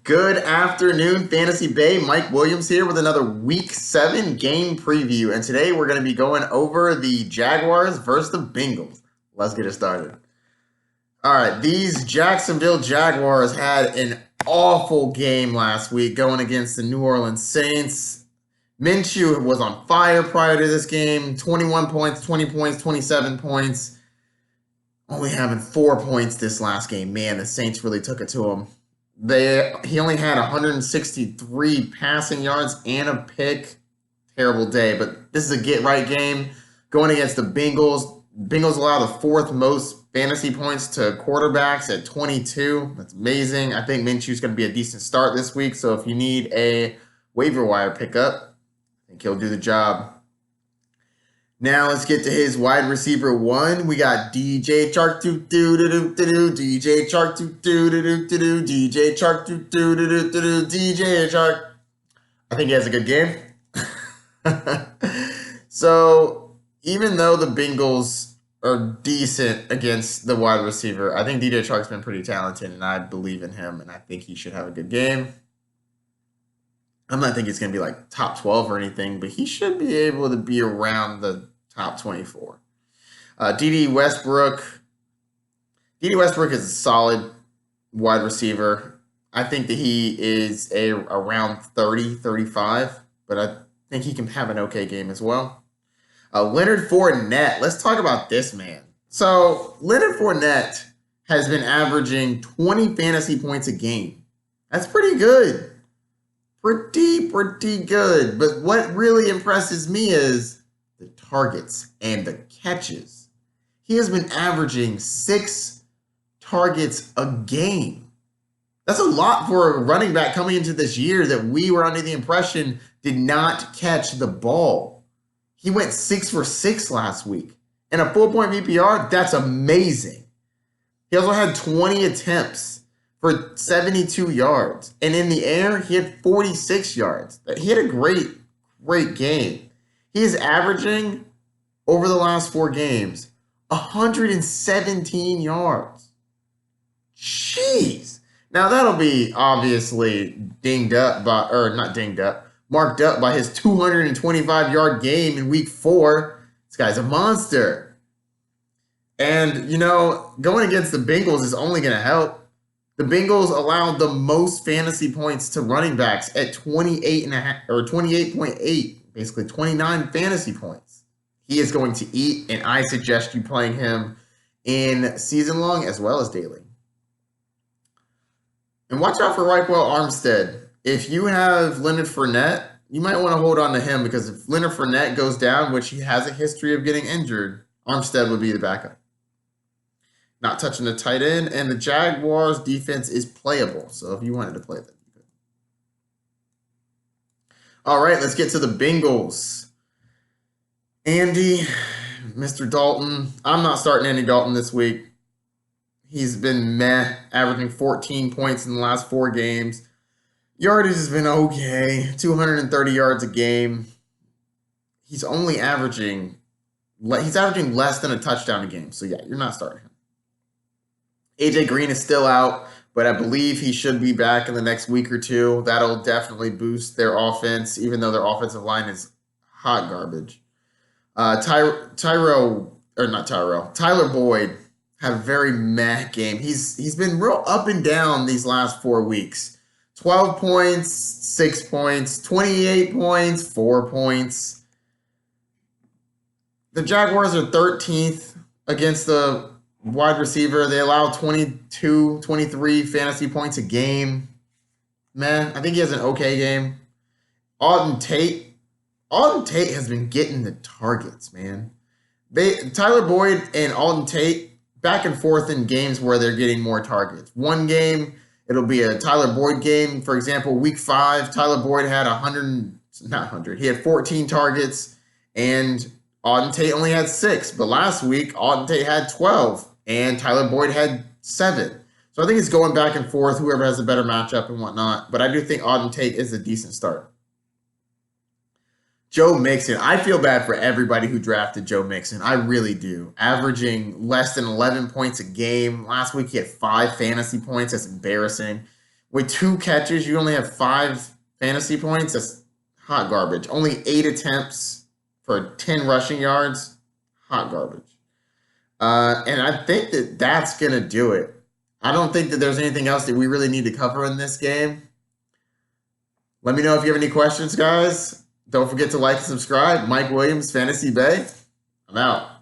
Good afternoon, Fantasy Bay. Mike Williams here with another Week 7 game preview. And today we're going to be going over the Jaguars versus the Bengals. Let's get it started. All right, these Jacksonville Jaguars had an awful game last week going against the New Orleans Saints. Minshew was on fire prior to this game. 21 points, 20 points, 27 points. Only having 4 points this last game. Man, the Saints really took it to him. He only had 163 passing yards and a pick. Terrible day, but this is a get-right game. Going against the Bengals. Bengals allow the fourth most fantasy points to quarterbacks at 22. That's amazing. I think Minshew's going to be a decent start this week, so if you need a waiver wire pickup, I think he'll do the job. Now let's get to his wide receiver one. We got DJ Chark DJ Chark DJ Chark DJ Chark. I think he has a good game. So even though the Bengals are decent against the wide receiver, I think DJ Chark's been pretty talented, and I believe in him, and I think he should have a good game. I'm not thinking it's going to be like top 12 or anything, but he should be able to be around the top 24. D.D. Westbrook. D.D. Westbrook is a solid wide receiver. I think that he is around 30, 35, but I think he can have an okay game as well. Leonard Fournette. Let's talk about this man. So Leonard Fournette has been averaging 20 fantasy points a game. That's pretty good. Pretty good. But what really impresses me is the targets and the catches. He has been averaging 6 targets a game. That's a lot for a running back coming into this year that we were under the impression did not catch the ball. He went 6 for 6 last week. In a full-point PPR, that's amazing. He also had 20 attempts for 72 yards. And in the air, he had 46 yards. He had a great game. He is averaging, over the last 4 games, 117 yards. Jeez. Now, that'll be obviously marked up by his 225-yard game in Week 4. This guy's a monster. And, going against the Bengals is only going to help. The Bengals allowed the most fantasy points to running backs at 28.8, basically 29 fantasy points. He is going to eat, and I suggest you playing him in season long as well as daily. And watch out for Reichwell Armstead. If you have Leonard Fournette, you might want to hold on to him because if Leonard Fournette goes down, which he has a history of getting injured, Armstead would be the backup. Not touching the tight end, and the Jaguars' defense is playable. So if you wanted to play them, you could. All right, let's get to the Bengals. Andy, Mr. Dalton. I'm not starting Andy Dalton this week. He's been meh, averaging 14 points in the last 4 games. Yardage has been okay, 230 yards a game. He's averaging less than a touchdown a game. So yeah, you're not starting him. AJ Green is still out, but I believe he should be back in the next week or 2. That'll definitely boost their offense, even though their offensive line is hot garbage. Tyler Boyd had a very meh game. He's been real up and down these last 4 weeks. 12 points, 6 points, 28 points, 4 points. The Jaguars are 13th against the wide receiver. They allow 22, 23 fantasy points a game. Man, I think he has an okay game. Auden Tate has been getting the targets, man. Tyler Boyd and Auden Tate back and forth in games where they're getting more targets. One game, it'll be a Tyler Boyd game. For example, Week 5, Tyler Boyd had he had 14 targets, and Auden Tate only had 6. But last week, Auden Tate had 12. And Tyler Boyd had 7. So I think it's going back and forth, whoever has a better matchup and whatnot. But I do think Auden Tate is a decent start. Joe Mixon. I feel bad for everybody who drafted Joe Mixon. I really do. Averaging less than 11 points a game. Last week he had 5 fantasy points. That's embarrassing. With 2 catches, you only have 5 fantasy points. That's hot garbage. Only 8 attempts for 10 rushing yards. Hot garbage. And I think that that's going to do it. I don't think that there's anything else that we really need to cover in this game. Let me know if you have any questions, guys. Don't forget to like and subscribe. Mike Williams, Fantasy Bay. I'm out.